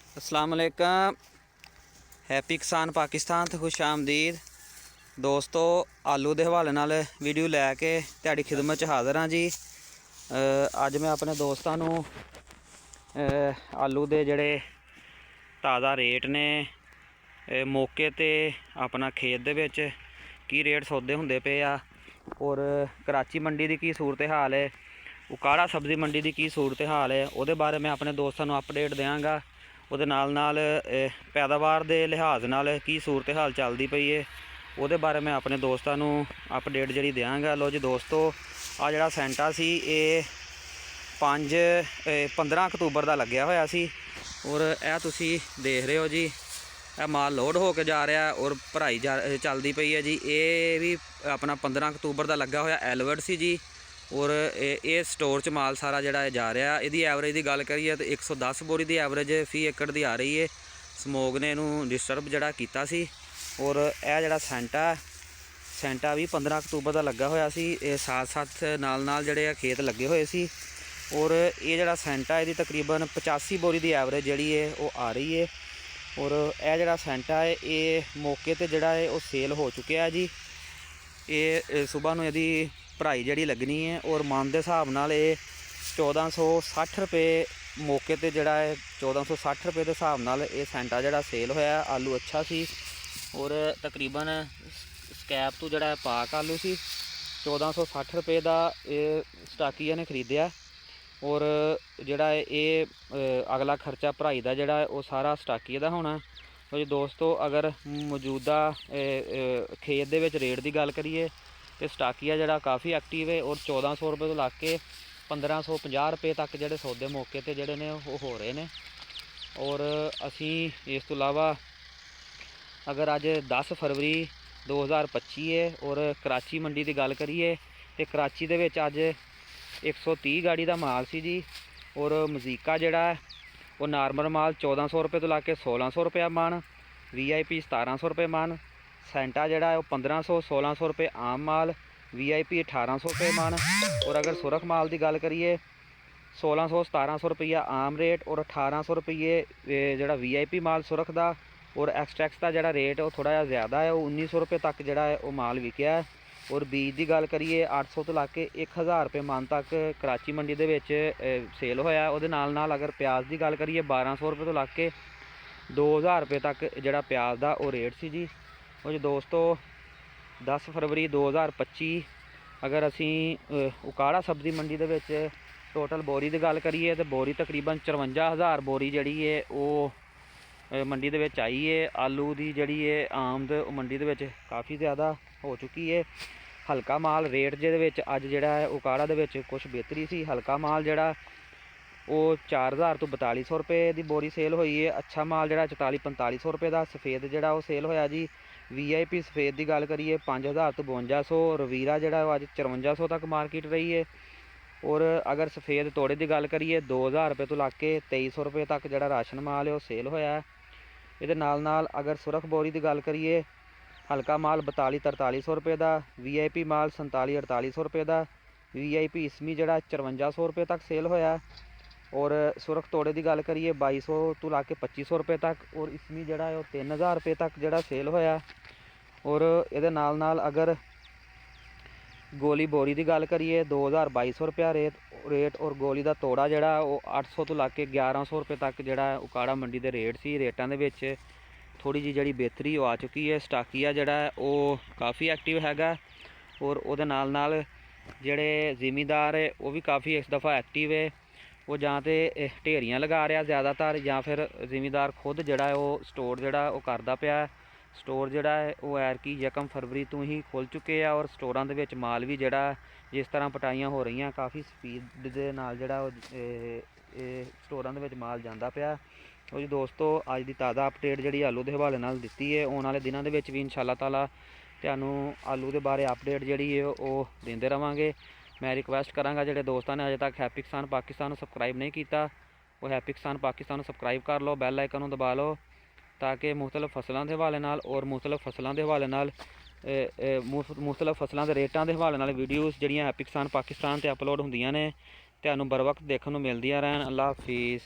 अस्सलाम वालेकुम। हैप्पी किसान पाकिस्तान तो खुश आमदीद दोस्तों। आलू के हवाले नाल वीडियो लैके तुहाडी खिदमत च हाज़र हाँ जी। अज मैं अपने दोस्तों आलू के जड़े ताज़ा रेट ने मौके ते अपना खेत दे विच की रेट सौदे हुंदे पे आ और कराची मंडी की सूरत हाल है, उकाड़ा सब्जी मंडी की सूरत हाल है, वो बारे मैं अपने दोस्तों अपडेट देंगा। ਉਹਦੇ ਨਾਲ पैदावार के लिहाज नाल की सूरत हाल चलती पई है, वो बारे मैं अपने दोस्तों अपडेट जी देंगा। लो जी दोस्तों, आ जड़ा सेंटा सी ये 15 अक्तूबर का लग्या होया सी और यह तुसी देख रहे हो जी, यह माल लोड होके जा रहा है और भराई चलती पई है जी। ये भी अपना 15 अक्तूबर का लगा होया एलवर्ड सी जी और ये स्टोर च माल सारा जड़ा जा रहा। यदी एवरेज की गल करिए तो 110 बोरी की एवरेज फी एकड़ की आ रही है। समोग ने इनू डिस्टर्ब जड़ा कीता सी और यह जड़ा सेंटा भी 15 अक्तूबर का लगा होया सी। साथ साथ नाल जड़े खेत लगे हुए सी और ये जड़ा सेंटा है तकरीबन 85 बोरी की एवरेज जड़ी है वो आ रही है। और यह जड़ा सेंटा है ये मौके पर जड़ा है वो सेल हो चुका है जी। ये सुबह नूं यदि भराई जड़ी लगनी है और मन के हिसाब नाल 1460 रुपये मौके पर जड़ा है 1460 रुपये के हिसाब नाल ये सेंटा जड़ा सेल होया। आलू अच्छा सी और तकरीबन स्कैप तो जड़ा पाक आलू सी 1460 रुपये का ये स्टाकीया ने खरीदिया और जड़ा ये अगला खर्चा भराई का जड़ा वो सारा स्टाकीए का होना। तो जी दोस्तों, अगर मौजूदा खेत दे विच रेट की गल करिए तो स्टाकीया जड़ा काफ़ी एक्टिव है और 1400 रुपये तो ला के 1550 रुपये तक जड़े सौदे मौके पर जड़े ने वो हो रहे हैं। और असी इस तो इलावा अगर अज 10 फरवरी 2025 है और कराची मंडी की गल करिए तो कराची दे विच अज 130 गाड़ी का माल सी जी। और मजीका जड़ा वो नॉर्मल माल 1400 रुपये तो ला के 1600 रुपया मन, VIP 1700 रुपये मन, सेंटा जड़ा वो 1500 1600 रुपये आम माल, VIP 1800 रुपये मन। और अगर सुरख माल की गल करिए 1600 1700 रुपया आम रेट और 1800 रुपये जड़ा VIP माल सुरख का। और एक्सट्रैक्स का जड़ा रेट वो थोड़ा ज़्यादा है, वो 1900 रुपये तक जड़ा है वो माल विकया है। और बीज की गल करिए 800 तो ला के 1000 रुपये मन तक कराची मंडी के विच सेल होया। उहदे नाल अगर प्याज की गल करिए 1200 रुपये तो ला के 2000 रुपये तक जड़ा प्याज का वो रेट सी जी। और जी दोस्तों, 10 फरवरी 2025 अगर असी उकाड़ा सब्जी मंडी के विच टोटल बोरी की गल करिए तो बोरी तकरीबन 54,000 बोरी जड़ी है वो मंडी के विच आई है। आलू की जड़ी है आमद मंडी के विच काफ़ी ज़्यादा हो चुकी है। हल्का माल रेट जे अज जड़ा है उकाड़ा दे विच कुछ बेहतरी सी। हल्का माल जड़ा वो 4000 तो 4200 रुपये की बोरी सेल हुई है। अच्छा माल जड़ा 44-4500 रुपये का। सफ़ेद जड़ा वो सेल होया जी। VIP सफ़ेद की गल करिए 5000 तो 5200। रवीरा जड़ा वो अज 5400 तक मार्केट रही है। और अगर सफ़ेद तोड़े की गल करिए 2000 रुपये तो ला के 2300 रुपये तक जड़ा राशन माल है वो सेल होया। ये नाल अगर सुरख बोरी की गल करिए हल्का माल 42-4300 रुपये का, VIP माल 47-4800 रुपये का, VIP इसमी जड़ा 5400 रुपये तक सेल होया। और सुरख तोड़े की गल करिए 2200 तो ला के 2500 रुपये तक और इसमी जड़ा है 3000 रुपये तक जड़ा सेल होया। और ये नाल अगर गोली बोरी की गल करिए 2200 रुपया रेट और गोली का तोड़ा जड़ा वो 800 तो ला के 1100 रुपये तक जड़ा उकाड़ा मंडी के रेट सी। रेटां दे विच थोड़ी जी जड़ी बेहतरी आ चुकी है। स्टाकीया जड़ा है वो काफ़ी एक्टिव हैगा और वो नाल जड़े जिमीदार है वो भी काफ़ी इस दफ़ा एक्टिव है। वो जां तो ढेरियां लगा रहा ज़्यादातर या फिर जिमीदार खुद जड़ा है वो स्टोर जड़ा वो करदा पिया। स्टोर जड़ा है वो ऐरकी 1 फरवरी तो ही खुल चुके हैं और स्टोरां दे विच माल भी जड़ा जिस तरह पटाइयां हो रही काफ़ी स्पीड दे नाल जड़ा स्टोरां दे विच माल जांदा पिया। तो जी दोस्तों, अज की ताज़ा अपडेट जी आलू के हवाले नाल दित्ती है। आने वाले दिनों के भी इंशाअल्लाह ताला तुहानूं आलू के बारे अपडेट जी है वो देंदे रहांगे। मैं रिक्वेस्ट करांगा जिहड़े दोस्तों ने अजे तक हैप्पी किसान पाकिस्तान सबसक्राइब नहीं किया वो हैप्पी किसान पाकिस्तान सबसक्राइब कर लो, बैल आइकन नूं दबा लो ताकि मुख्तलिफ फसलों के हवाले नाल और मुख्तलिफ फसलों के हवाले नाल मुख्तलिफ फसलों के रेटां के हवाले नाल वीडियोज़ जिहड़ियां हैप्पी किसान पाकिस्तान ते अपलोड हुंदियां ने तुहानूं बर वक्त देखने नूं मिलदियां रहन। अल्लाह हाफिज़।